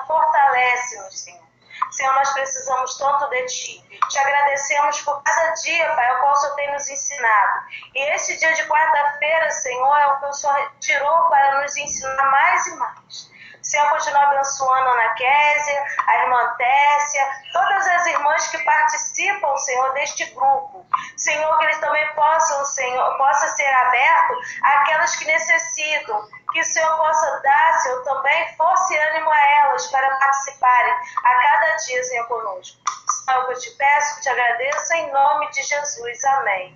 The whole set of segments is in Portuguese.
Fortalece-nos, Senhor. Senhor, nós precisamos tanto de Ti. Te agradecemos por cada dia, Pai, ao qual o Senhor tem nos ensinado. E esse dia de quarta-feira, Senhor, é o que o Senhor tirou para nos ensinar mais e mais. Senhor, continua abençoando a Ana Késia, a irmã Tessia, todas as irmãs que participam, Senhor, deste grupo. Senhor, que eles também possam, Senhor, possa ser aberto àquelas que necessitam. Que o Senhor possa dar, Senhor, também força e ânimo a elas para participarem a cada dia, Senhor, conosco. Senhor, eu te peço, te agradeço em nome de Jesus. Amém.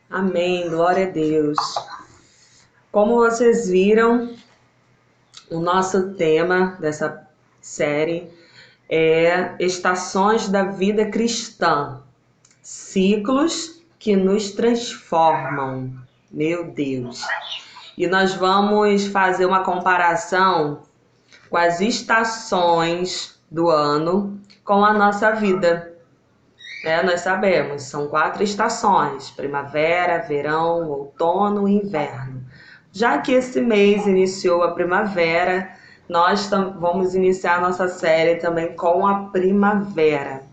Amém, glória a Deus. Como vocês viram, o nosso tema dessa série é Estações da Vida Cristã, ciclos que nos transformam. Meu Deus! E nós vamos fazer uma comparação com as estações do ano com a nossa vida. Nós sabemos, são 4 estações: primavera, verão, outono e inverno. Já que esse mês iniciou a primavera, nós vamos iniciar a nossa série também com a primavera.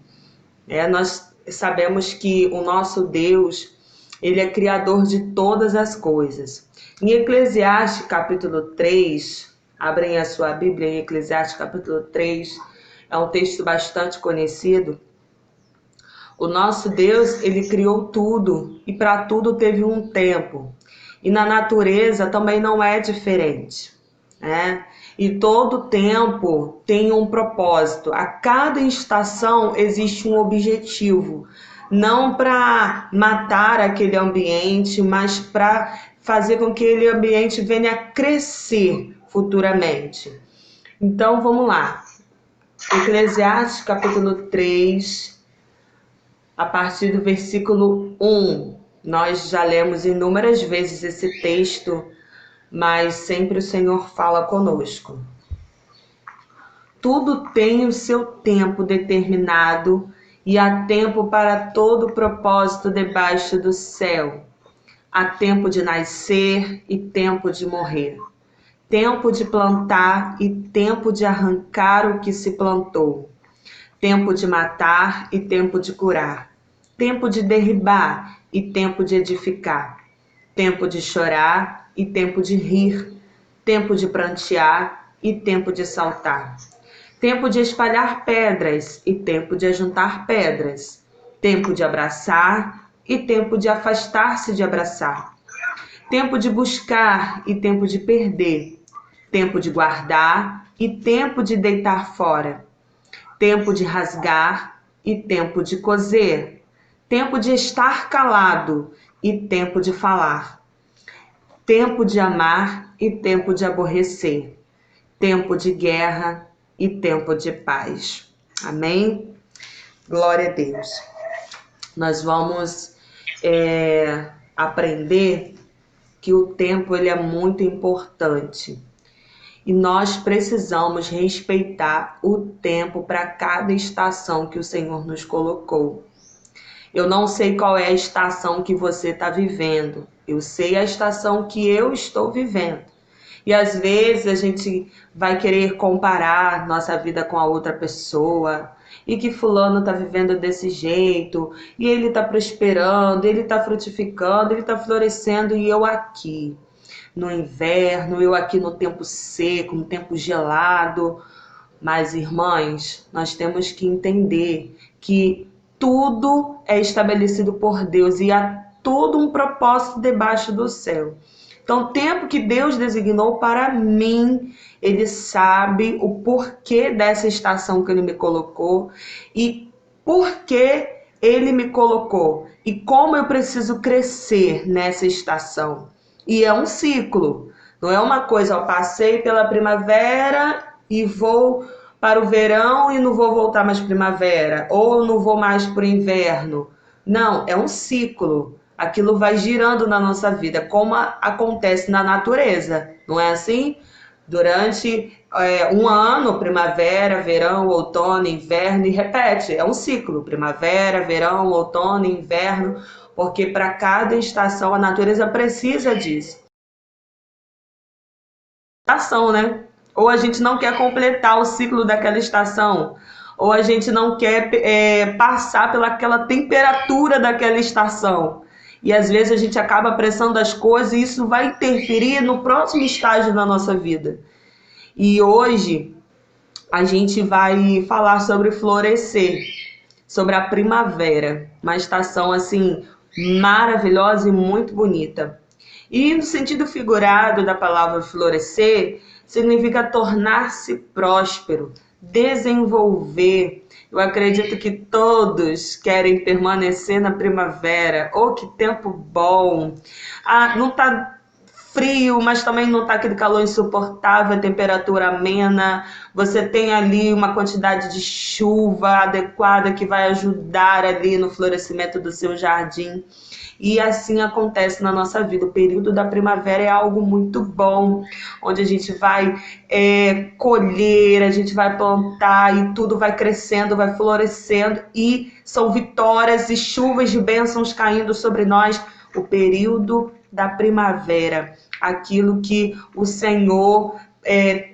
Nós sabemos que o nosso Deus, Ele é criador de todas as coisas. Em Eclesiastes capítulo 3, abrem a sua Bíblia em Eclesiastes capítulo 3, é um texto bastante conhecido. O nosso Deus, Ele criou tudo e para tudo teve um tempo. E na natureza também não é diferente, né? E todo tempo tem um propósito. A cada estação existe um objetivo. Não para matar aquele ambiente, mas para fazer com que aquele ambiente venha a crescer futuramente. Então vamos lá. Eclesiastes capítulo 3, a partir do versículo 1. Nós já lemos inúmeras vezes esse texto, mas sempre o Senhor fala conosco. Tudo tem o seu tempo determinado e há tempo para todo propósito debaixo do céu. Há tempo de nascer e tempo de morrer. Tempo de plantar e tempo de arrancar o que se plantou. Tempo de matar e tempo de curar. Tempo de derribar e tempo de edificar, tempo de chorar e tempo de rir, tempo de prantear e tempo de saltar, tempo de espalhar pedras e tempo de ajuntar pedras, tempo de abraçar e tempo de afastar-se de abraçar, tempo de buscar e tempo de perder, tempo de guardar e tempo de deitar fora, tempo de rasgar e tempo de coser, tempo de estar calado e tempo de falar, tempo de amar e tempo de aborrecer, tempo de guerra e tempo de paz. Amém? Glória a Deus. Nós vamos aprender que o tempo ele é muito importante e nós precisamos respeitar o tempo para cada estação que o Senhor nos colocou. Eu não sei qual é a estação que você está vivendo. Eu sei a estação que eu estou vivendo. E às vezes a gente vai querer comparar nossa vida com a outra pessoa. E que fulano está vivendo desse jeito. E ele está prosperando, ele está frutificando, ele está florescendo. E eu aqui no inverno, eu aqui no tempo seco, no tempo gelado. Mas, irmãs, nós temos que entender que tudo é estabelecido por Deus e há todo um propósito debaixo do céu. Então, o tempo que Deus designou para mim, Ele sabe o porquê dessa estação que Ele me colocou e por que Ele me colocou e como eu preciso crescer nessa estação. E é um ciclo, não é uma coisa, eu passei pela primavera e vou para o verão e não vou voltar mais primavera, ou não vou mais para o inverno. Não, é um ciclo. Aquilo vai girando na nossa vida, como acontece na natureza, não é assim? Durante um ano, primavera, verão, outono, inverno, e repete, é um ciclo, primavera, verão, outono, inverno, porque para cada estação a natureza precisa disso. Estação, né? ou a gente não quer completar o ciclo daquela estação, ou a gente não quer passar pelaquela temperatura daquela estação. E às vezes a gente acaba apressando as coisas e isso vai interferir no próximo estágio da nossa vida. E hoje a gente vai falar sobre florescer, sobre a primavera, uma estação assim maravilhosa e muito bonita. E no sentido figurado da palavra florescer, significa tornar-se próspero, desenvolver. Eu acredito que todos querem permanecer na primavera. Oh, que tempo bom! Não está frio, mas também não está aquele calor insuportável, a temperatura amena. Você tem ali uma quantidade de chuva adequada que vai ajudar ali no florescimento do seu jardim. E assim acontece na nossa vida. O período da primavera é algo muito bom, onde a gente vai colher, a gente vai plantar e tudo vai crescendo, vai florescendo e são vitórias e chuvas de bênçãos caindo sobre nós. O período da primavera, aquilo que o Senhor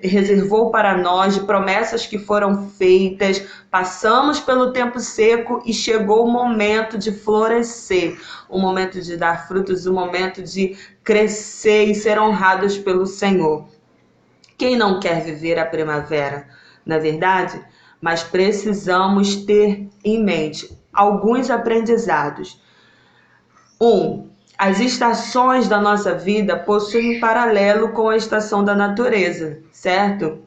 reservou para nós, de promessas que foram feitas. Passamos pelo tempo seco e chegou o momento de florescer, o momento de dar frutos, o momento de crescer e ser honrados pelo Senhor. Quem não quer viver a primavera, na verdade? Mas precisamos ter em mente alguns aprendizados. As estações da nossa vida possuem um paralelo com a estação da natureza, certo?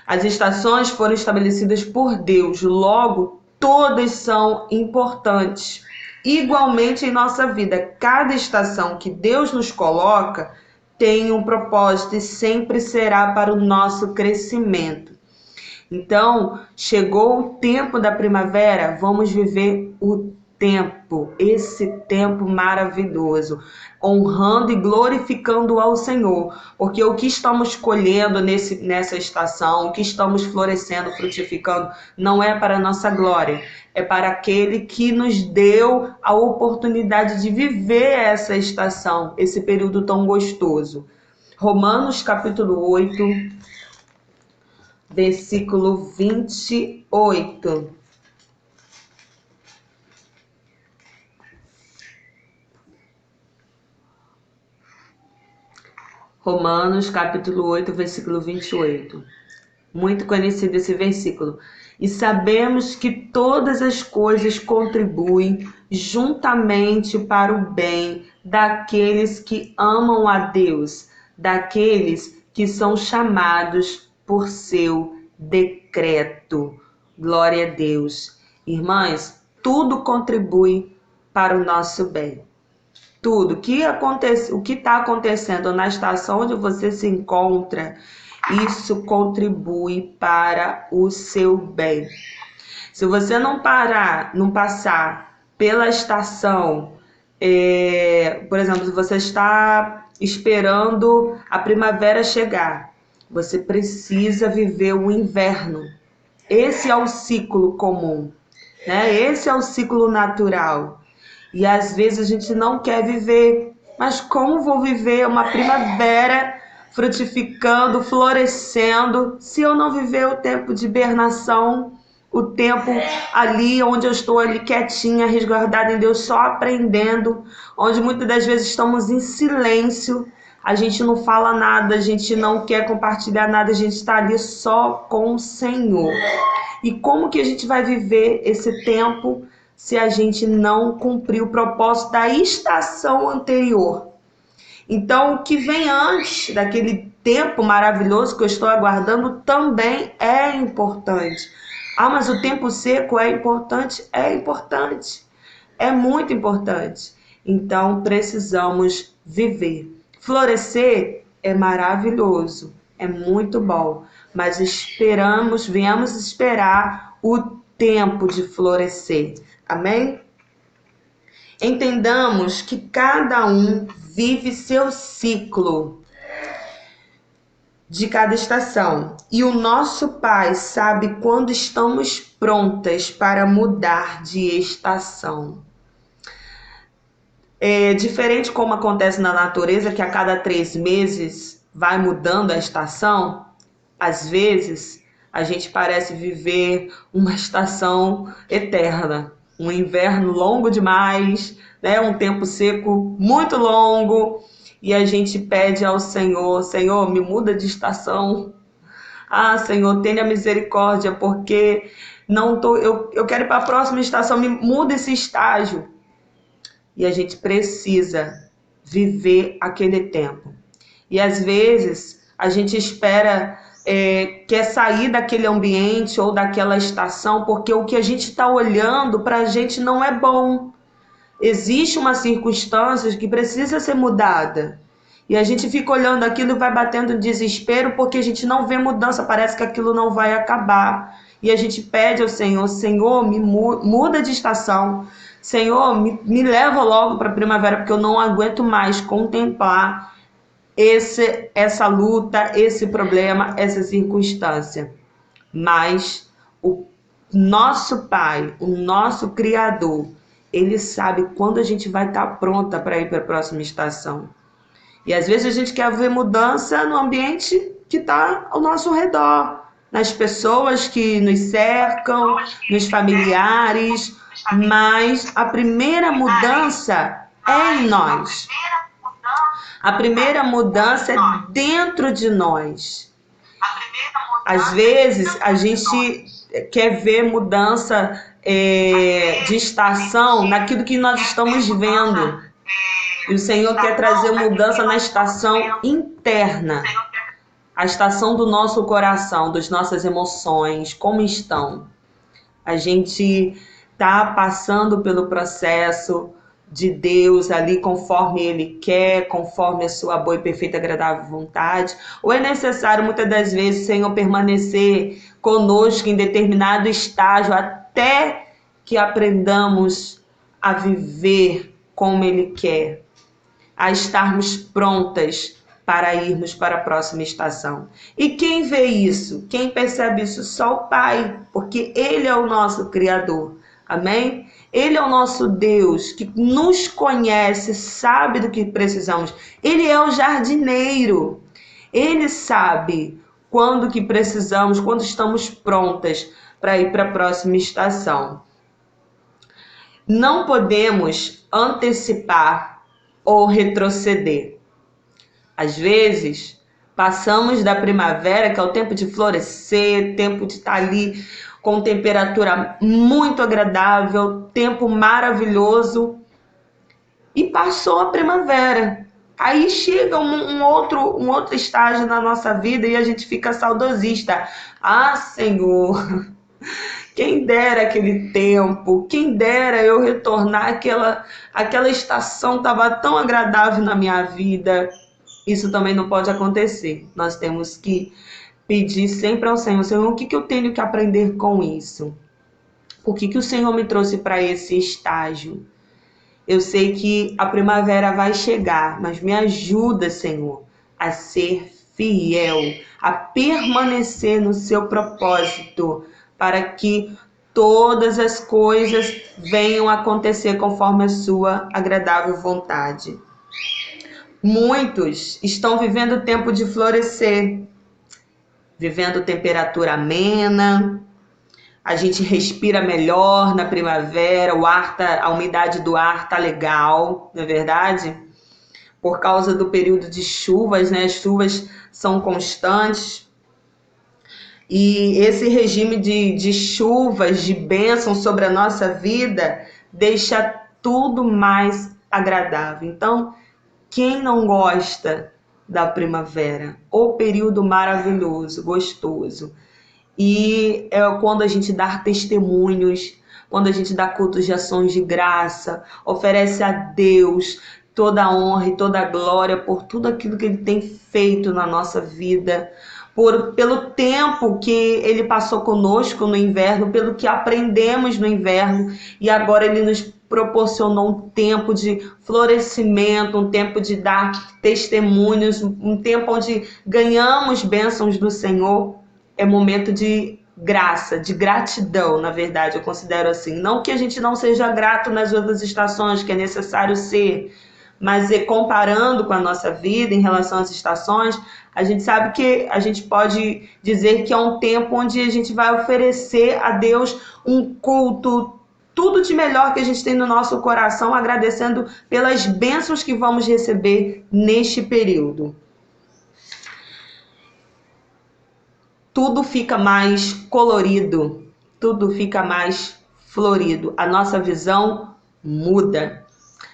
As estações foram estabelecidas por Deus, logo todas são importantes. Igualmente em nossa vida, cada estação que Deus nos coloca tem um propósito e sempre será para o nosso crescimento. Então, chegou o tempo da primavera, vamos viver o tempo, esse tempo maravilhoso, honrando e glorificando ao Senhor, porque o que estamos colhendo nessa estação, o que estamos florescendo, frutificando, não é para a nossa glória, é para aquele que nos deu a oportunidade de viver essa estação, esse período tão gostoso. Romanos capítulo 8, versículo 28. Romanos, capítulo 8, versículo 28. Muito conhecido esse versículo. E sabemos que todas as coisas contribuem juntamente para o bem daqueles que amam a Deus, daqueles que são chamados por seu decreto. Glória a Deus. Irmãs, tudo contribui para o nosso bem. Tudo. O que está acontecendo na estação onde você se encontra, isso contribui para o seu bem. Se você não passar pela estação, por exemplo, se você está esperando a primavera chegar, você precisa viver o inverno. Esse é o ciclo comum, né? Esse é o ciclo natural. E às vezes a gente não quer viver. Mas como vou viver uma primavera frutificando, florescendo, se eu não viver o tempo de hibernação, o tempo ali onde eu estou ali quietinha, resguardada em Deus, só aprendendo, onde muitas das vezes estamos em silêncio, a gente não fala nada, a gente não quer compartilhar nada, a gente está ali só com o Senhor. E como que a gente vai viver esse tempo se a gente não cumprir o propósito da estação anterior? Então, o que vem antes daquele tempo maravilhoso que eu estou aguardando também é importante. Mas o tempo seco é importante? É importante. É muito importante. Então, precisamos viver. Florescer é maravilhoso, é muito bom, mas viemos esperar o tempo de florescer. Amém? Entendamos que cada um vive seu ciclo de cada estação. E o nosso Pai sabe quando estamos prontas para mudar de estação. É diferente como acontece na natureza, que a cada 3 meses vai mudando a estação. Às vezes, a gente parece viver uma estação eterna, um inverno longo demais, né? Um tempo seco muito longo, e a gente pede ao Senhor: Senhor, me muda de estação. Ah, Senhor, tenha misericórdia, porque não tô, eu quero ir para a próxima estação, me muda esse estágio. E a gente precisa viver aquele tempo. E às vezes a gente espera, quer sair daquele ambiente ou daquela estação, porque o que a gente está olhando para a gente não é bom. Existe uma circunstância que precisa ser mudada. E a gente fica olhando aquilo e vai batendo em desespero porque a gente não vê mudança, parece que aquilo não vai acabar. E a gente pede ao Senhor: Senhor, me muda de estação. Senhor, me leva logo para a primavera, porque eu não aguento mais contemplar essa luta, esse problema, essa circunstância. Mas o nosso Pai, o nosso Criador, Ele sabe quando a gente vai estar pronta para ir para a próxima estação. E às vezes a gente quer ver mudança no ambiente que está ao nosso redor, nas pessoas que nos cercam, nos familiares, mas a primeira mudança é em nós. A primeira mudança é dentro de nós. Às vezes a gente quer ver mudança de estação naquilo que nós estamos vendo. E o Senhor quer trazer mudança na estação interna. A estação do nosso coração, das nossas emoções, como estão. A gente está passando pelo processo de Deus ali conforme Ele quer, conforme a sua boa e perfeita e agradável vontade, ou é necessário muitas das vezes, Senhor, permanecer conosco em determinado estágio até que aprendamos a viver como Ele quer, a estarmos prontas para irmos para a próxima estação. E quem vê isso? Quem percebe isso? Só o Pai, porque Ele é o nosso Criador. Amém? Ele é o nosso Deus, que nos conhece, sabe do que precisamos. Ele é o jardineiro. Ele sabe quando que precisamos, quando estamos prontas para ir para a próxima estação. Não podemos antecipar ou retroceder. Às vezes, passamos da primavera, que é o tempo de florescer, tempo de estar ali com temperatura muito agradável, tempo maravilhoso, e passou a primavera. Aí chega um outro estágio na nossa vida e a gente fica saudosista. Ah, Senhor, quem dera aquele tempo, quem dera eu retornar aquela estação estava tão agradável na minha vida. Isso também não pode acontecer. Nós temos que pedir sempre ao Senhor: Senhor, o que eu tenho que aprender com isso? O que o Senhor me trouxe para esse estágio? Eu sei que a primavera vai chegar, mas me ajuda, Senhor, a ser fiel, a permanecer no seu propósito, para que todas as coisas venham a acontecer conforme a sua agradável vontade. Muitos estão vivendo o tempo de florescer, vivendo temperatura amena, a gente respira melhor na primavera, a umidade do ar tá legal, não é verdade? Por causa do período de chuvas, né? As chuvas são constantes. E esse regime de chuvas, de bênçãos sobre a nossa vida, deixa tudo mais agradável. Então, quem não gosta da primavera? O período maravilhoso, gostoso. E é quando a gente dá testemunhos, quando a gente dá cultos de ações de graça, oferece a Deus toda a honra e toda a glória por tudo aquilo que Ele tem feito na nossa vida, pelo tempo que Ele passou conosco no inverno, pelo que aprendemos no inverno, e agora Ele nos proporcionou um tempo de florescimento, um tempo de dar testemunhos, um tempo onde ganhamos bênçãos do Senhor. É momento de graça, de gratidão, na verdade, eu considero assim. Não que a gente não seja grato nas outras estações, que é necessário ser, mas comparando com a nossa vida em relação às estações, a gente sabe que a gente pode dizer que é um tempo onde a gente vai oferecer a Deus um culto, tudo de melhor que a gente tem no nosso coração, agradecendo pelas bênçãos que vamos receber neste período. Tudo fica mais colorido, tudo fica mais florido. A nossa visão muda.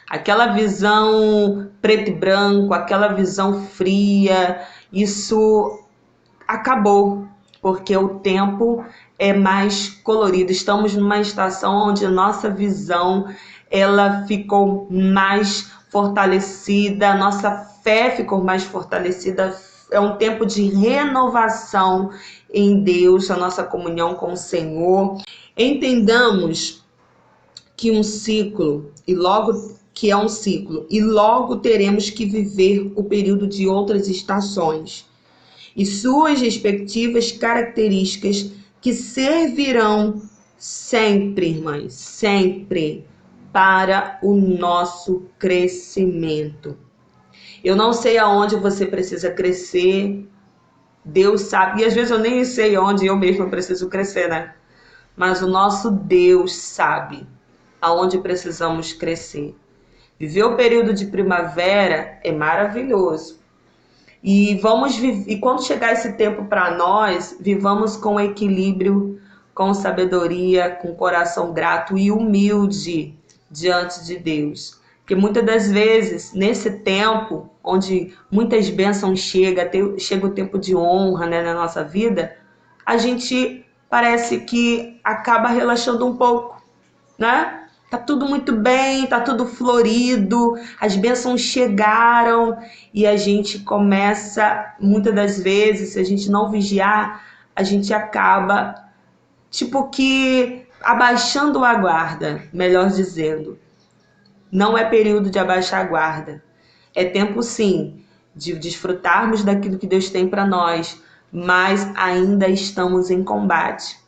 Aquela visão preto e branco, aquela visão fria, isso acabou, porque o tempo é mais colorido. Estamos numa estação onde a nossa visão ela ficou mais fortalecida, a nossa fé ficou mais fortalecida. É um tempo de renovação em Deus, a nossa comunhão com o Senhor. Entendamos que um ciclo que é um ciclo e logo teremos que viver o período de outras estações e suas respectivas características que servirão sempre, irmãs, sempre para o nosso crescimento. Eu não sei aonde você precisa crescer, Deus sabe, e às vezes eu nem sei onde eu mesma preciso crescer, né? Mas o nosso Deus sabe aonde precisamos crescer. Viver o período de primavera é maravilhoso. E quando chegar esse tempo para nós, vivamos com equilíbrio, com sabedoria, com coração grato e humilde diante de Deus. Porque muitas das vezes, nesse tempo, onde muitas bênçãos chega o tempo de honra, né, na nossa vida, a gente parece que acaba relaxando um pouco, né? Tá tudo muito bem, tá tudo florido, as bênçãos chegaram e a gente começa, muitas das vezes, se a gente não vigiar, a gente acaba, tipo que abaixando a guarda, melhor dizendo. Não é período de abaixar a guarda. É tempo, sim, de desfrutarmos daquilo que Deus tem para nós, mas ainda estamos em combate.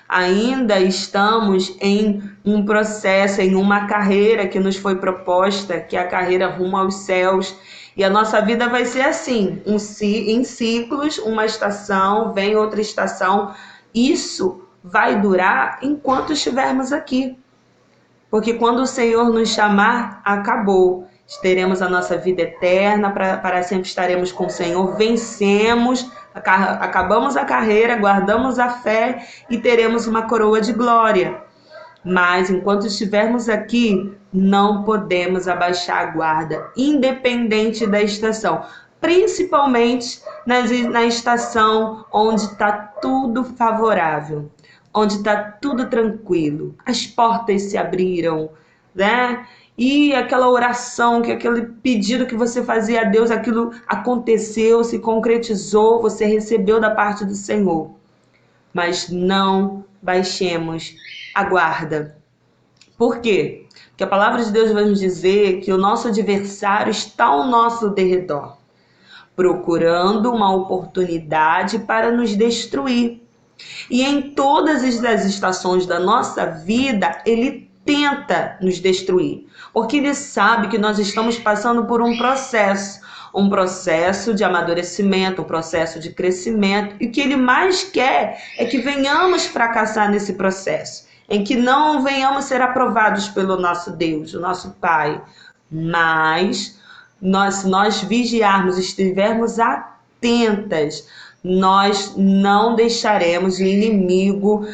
Ainda estamos em um processo, em uma carreira que nos foi proposta, que é a carreira rumo aos céus. E a nossa vida vai ser assim, em ciclos, uma estação, vem outra estação. Isso vai durar enquanto estivermos aqui. Porque quando o Senhor nos chamar, acabou. Teremos a nossa vida eterna, para sempre estaremos com o Senhor, vencemos, acabamos a carreira, guardamos a fé e teremos uma coroa de glória. Mas enquanto estivermos aqui, não podemos abaixar a guarda, independente da estação. Principalmente na estação onde está tudo favorável, onde está tudo tranquilo, as portas se abriram, né? E aquela oração, aquele pedido que você fazia a Deus, aquilo aconteceu, se concretizou, você recebeu da parte do Senhor. Mas não baixemos a guarda. Por quê? Porque a palavra de Deus vai nos dizer que o nosso adversário está ao nosso derredor, procurando uma oportunidade para nos destruir. E em todas as estações da nossa vida, ele tenta nos destruir, porque ele sabe que nós estamos passando por um processo de amadurecimento, um processo de crescimento, e o que ele mais quer é que venhamos fracassar nesse processo, em que não venhamos ser aprovados pelo nosso Deus, o nosso Pai. Mas se nós vigiarmos, estivermos atentas, nós não deixaremos o inimigo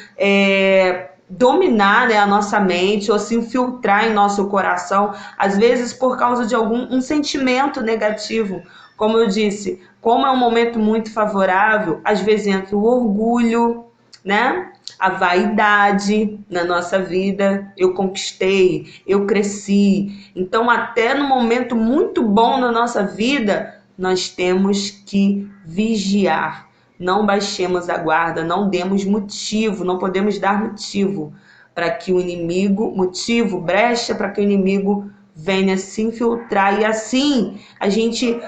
dominar, né, a nossa mente ou se infiltrar em nosso coração, às vezes por causa de um sentimento negativo. Como eu disse, como é um momento muito favorável, às vezes entra o orgulho, né? A vaidade na nossa vida. Eu conquistei, eu cresci. Então, até no momento muito bom na nossa vida, nós temos que vigiar. Não baixemos a guarda, não demos motivo, não podemos dar motivo para que o inimigo, brecha para que o inimigo venha se infiltrar e assim a gente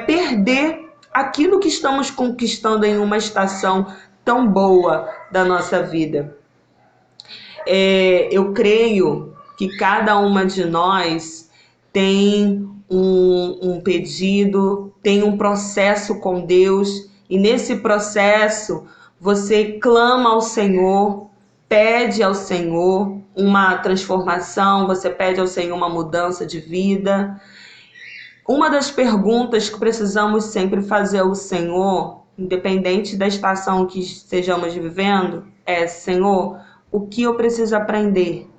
perder aquilo que estamos conquistando em uma estação tão boa da nossa vida. Eu creio que cada uma de nós tem um pedido, tem um processo com Deus, e nesse processo você clama ao Senhor, pede ao Senhor uma transformação, você pede ao Senhor uma mudança de vida. Uma das perguntas que precisamos sempre fazer ao Senhor, independente da estação que estejamos vivendo, é: Senhor, o que eu preciso aprender?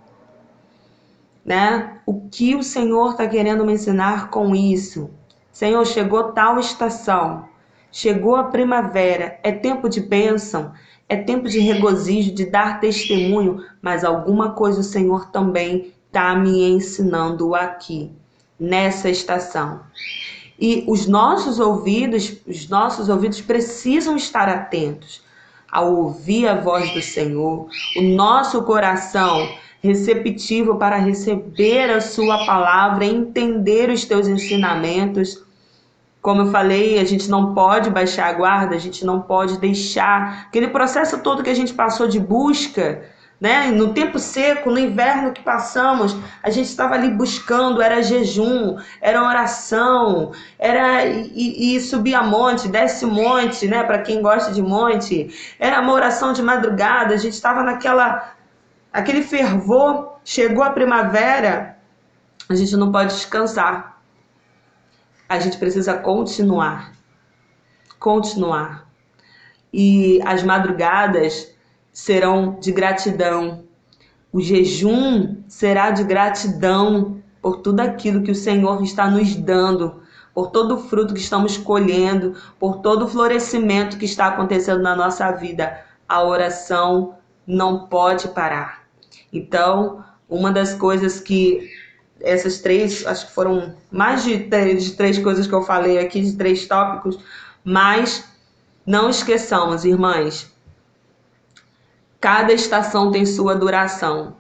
Né? O que o Senhor está querendo me ensinar com isso? Senhor, chegou tal estação, chegou a primavera, é tempo de bênção, é tempo de regozijo, de dar testemunho, mas alguma coisa o Senhor também está me ensinando aqui, nessa estação. E os nossos ouvidos precisam estar atentos ao ouvir a voz do Senhor, o nosso coração receptivo para receber a sua palavra, entender os teus ensinamentos. Como eu falei, a gente não pode baixar a guarda, a gente não pode deixar aquele processo todo que a gente passou de busca, né? No tempo seco, no inverno que passamos, a gente estava ali buscando, era jejum, era oração, era e subir a monte, desce monte, né? Para quem gosta de monte, era uma oração de madrugada, a gente estava aquele fervor. Chegou a primavera, a gente não pode descansar, a gente precisa continuar. E as madrugadas serão de gratidão. O jejum será de gratidão por tudo aquilo que o Senhor está nos dando, por todo o fruto que estamos colhendo, por todo o florescimento que está acontecendo na nossa vida. A oração não pode parar. Então, uma das coisas que essas três, acho que foram mais de três coisas que eu falei aqui, de 3 tópicos, mas não esqueçamos, irmãs, cada estação tem sua duração.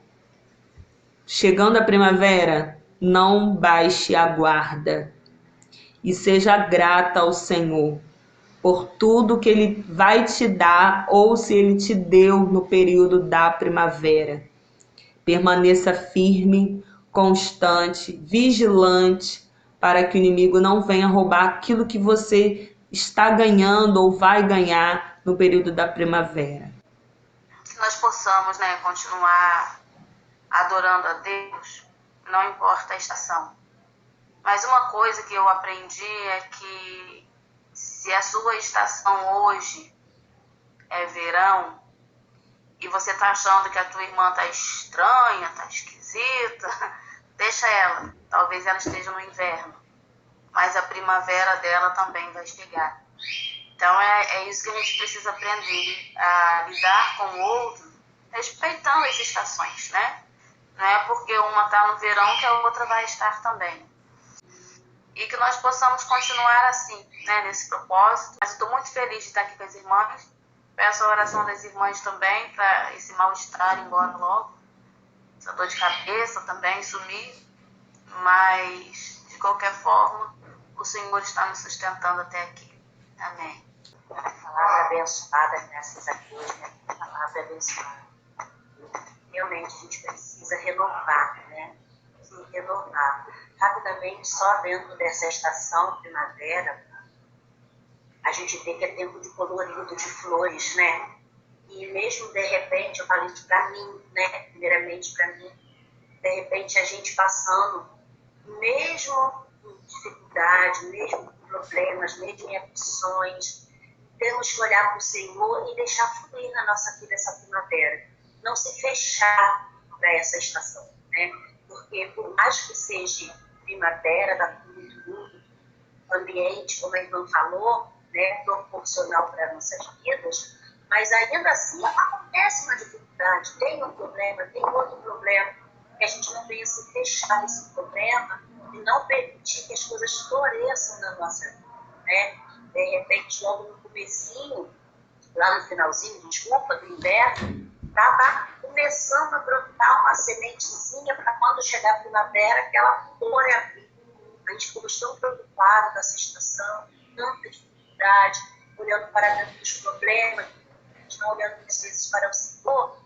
Chegando a primavera, não baixe a guarda e seja grata ao Senhor por tudo que Ele vai te dar ou se Ele te deu no período da primavera. Permaneça firme, constante, vigilante, para que o inimigo não venha roubar aquilo que você está ganhando ou vai ganhar no período da primavera. Que nós possamos, continuar adorando a Deus, não importa a estação. Mas uma coisa que eu aprendi é que se a sua estação hoje é verão e você está achando que a tua irmã está estranha, está esquisita, deixa ela. Talvez ela esteja no inverno, mas a primavera dela também vai chegar. Então é isso que a gente precisa aprender, a lidar com o outro, respeitando as estações, né? Não é porque uma está no verão que a outra vai estar também. E que nós possamos continuar assim, né, nesse propósito. Mas eu estou muito feliz de estar aqui com as irmãs. Peço a oração das irmãs também, para esse mal-estar ir embora logo. Essa dor de cabeça também sumir. Mas, de qualquer forma, o Senhor está nos sustentando até aqui. Amém. Palavra abençoada, graças a Deus, né? Palavra abençoada. Realmente a gente precisa renovar, né? Sim, renovar. Rapidamente, só dentro dessa estação primavera, a gente vê que é tempo de colorido, de flores, né? E mesmo de repente, eu falei isso para mim, né? Primeiramente para mim, de repente a gente passando, mesmo com dificuldade, mesmo com problemas, mesmo em aflições, temos que olhar para o Senhor e deixar fluir na nossa vida essa primavera. Não se fechar para essa estação, né? Porque por mais que seja primavera, dá muito lindo, ambiente, como a irmã falou, né, proporcional para nossas vidas, mas ainda assim acontece uma dificuldade, tem um problema, tem outro problema, que a gente não venha se fechar nesse problema e não permitir que as coisas floresçam na nossa vida, né? De repente, logo no comecinho, lá no finalzinho, do inverno, estava começando a brotar uma sementezinha para quando chegar a primavera, aquela flor é abrir. A gente ficou tão preocupado com essa estação, tanta dificuldade, olhando para dentro dos problemas, não olhando às vezes para o Senhor.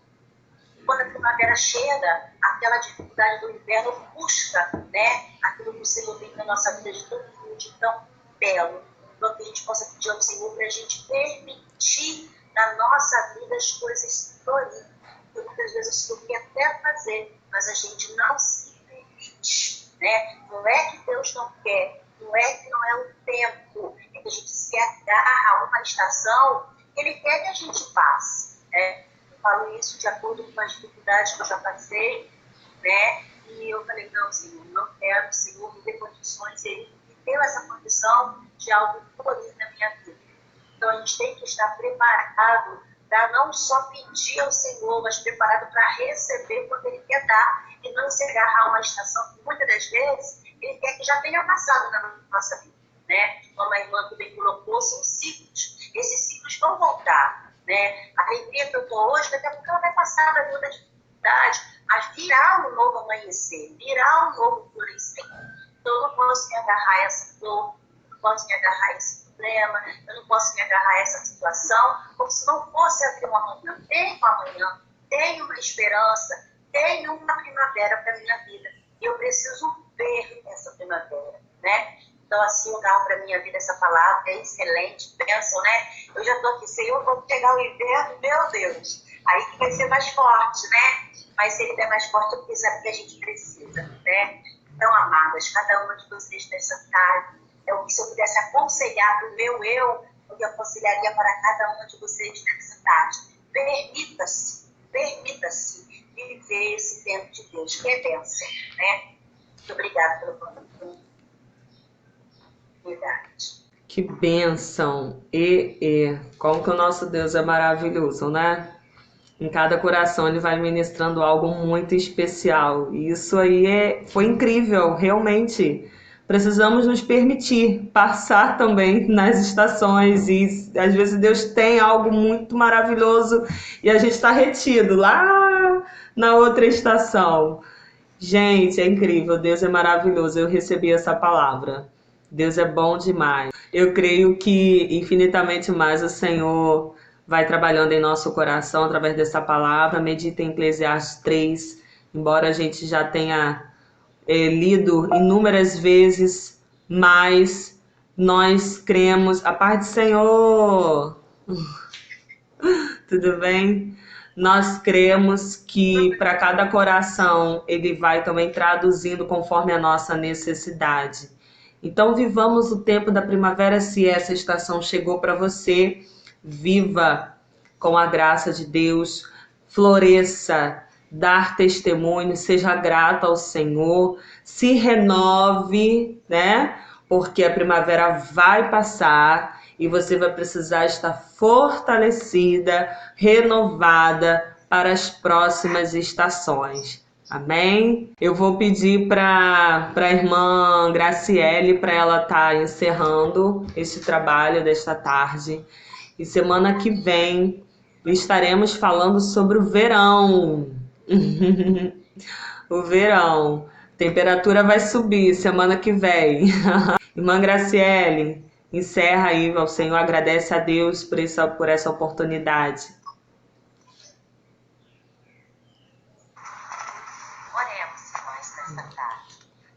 quando a primavera chega, aquela dificuldade do inverno busca, né, aquilo que o Senhor tem na nossa vida de tão bom, de tão belo. Então, que a gente possa pedir ao Senhor para a gente permitir na nossa vida as coisas florirem. Porque muitas vezes o Senhor quer até fazer, mas a gente não se permite, né? Não é que Deus não quer, não é que não é o tempo, é que a gente se agarra a uma estação que Ele quer que a gente passe, né? Eu falo isso de acordo com as dificuldades que eu já passei, né? E eu falei, não, Senhor, não quero, Senhor, me dê condições. E Ele me deu essa condição de algo florido na minha vida. Então, a gente tem que estar preparado para não só pedir ao Senhor, mas preparado para receber quando Ele quer dar. E não se agarrar a uma estação que, muitas das vezes, Ele quer que já tenha passado na nossa vida, né? Como a irmã também colocou, são ciclos. Esses ciclos vão voltar, né? A alegria que eu estou hoje, daqui a pouco ela vai passar, vai muita dificuldade, mas virá um novo amanhecer, virá um novo florescer. Então, eu não posso me agarrar a essa dor, não posso me agarrar a esse problema, eu não posso me agarrar a essa situação, como se não fosse haver um amanhã. Tem um amanhã, tem uma esperança, tem uma primavera para a minha vida. E eu preciso ver essa primavera, né? Então, assim, eu dava para a minha vida essa palavra, é excelente, pensam, né? Eu já estou aqui, Senhor, quando chegar o inverno, meu Deus, aí que vai ser mais forte, né? Mas se ele der mais forte, eu preciso saber que a gente precisa, né? Então, amadas, cada uma de vocês nessa tarde, se eu pudesse aconselhar do meu eu aconselharia para cada uma de vocês nessa tarde. Permita-se viver esse tempo de Deus, que é bênção, né? Muito obrigada pela oportunidade. Que bênção! Como que o nosso Deus é maravilhoso, né? Em cada coração Ele vai ministrando algo muito especial. E isso aí foi incrível, realmente. Precisamos nos permitir passar também nas estações. E às vezes Deus tem algo muito maravilhoso e a gente está retido lá na outra estação. Gente, é incrível, Deus é maravilhoso. Eu recebi essa palavra. Deus é bom demais. Eu creio que infinitamente mais o Senhor vai trabalhando em nosso coração através dessa palavra. Medita em Eclesiastes 3, embora a gente já tenha lido inúmeras vezes, mas nós cremos. A paz do Senhor! Tudo bem? Nós cremos que para cada coração Ele vai também traduzindo conforme a nossa necessidade. Então, vivamos o tempo da primavera. Se essa estação chegou para você, viva com a graça de Deus, floresça, dar testemunho, seja grato ao Senhor, se renove, né? Porque a primavera vai passar e você vai precisar estar fortalecida, renovada para as próximas estações. Amém? Eu vou pedir para a irmã Graciele, para ela estar encerrando este trabalho desta tarde. E semana que vem estaremos falando sobre o verão. O verão. A temperatura vai subir semana que vem. Irmã Graciele, encerra aí, o Senhor agradece a Deus por essa oportunidade. Oremos, irmãs, nessa tarde.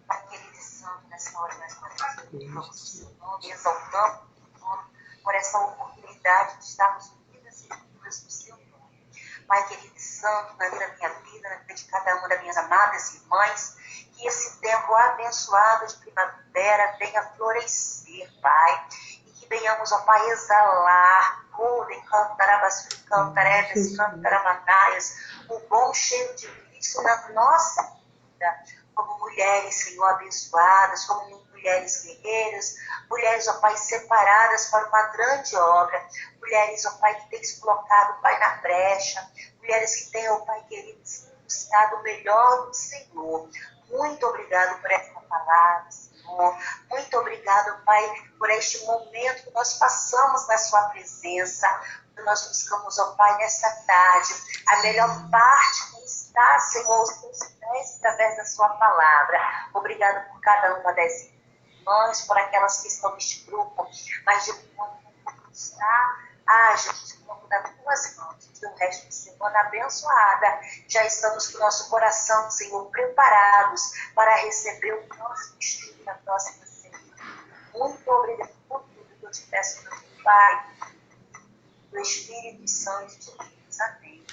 Pai querido e santo, nessa hora nós glorificamos o seu nome e exaltamos o nome por essa oportunidade de estarmos unidas e juntas no seu nome. Pai querido e santo, na vida da minha vida, na vida de cada uma das minhas amadas irmãs, que esse tempo abençoado de primavera venha florescer, Pai, e que venhamos, ó Pai, exalar o bom cheiro de Cristo na nossa vida, como mulheres, Senhor, abençoadas, como mulheres guerreiras, mulheres, ó Pai, separadas para uma grande obra, mulheres, ó Pai, que têm se colocado, Pai, na brecha, mulheres que têm, ó Pai querido, buscado o melhor do Senhor. Muito obrigado por essa palavra, Senhor. Muito obrigado, Pai, por este momento que nós passamos na sua presença. Nós buscamos, ó Pai, nessa tarde, a melhor parte que está, Senhor, os teus pés através da sua palavra. Obrigado por cada uma das irmãs, por aquelas que estão neste grupo, mas de uma está Jesus, coloco nas tuas mãos, que o resto de semana abençoada. Já estamos com o nosso coração, Senhor, preparados para receber o nosso destino na próxima semana. Muito obrigado por tudo que eu te peço, meu Pai, do Espírito Santo de Deus. Amém.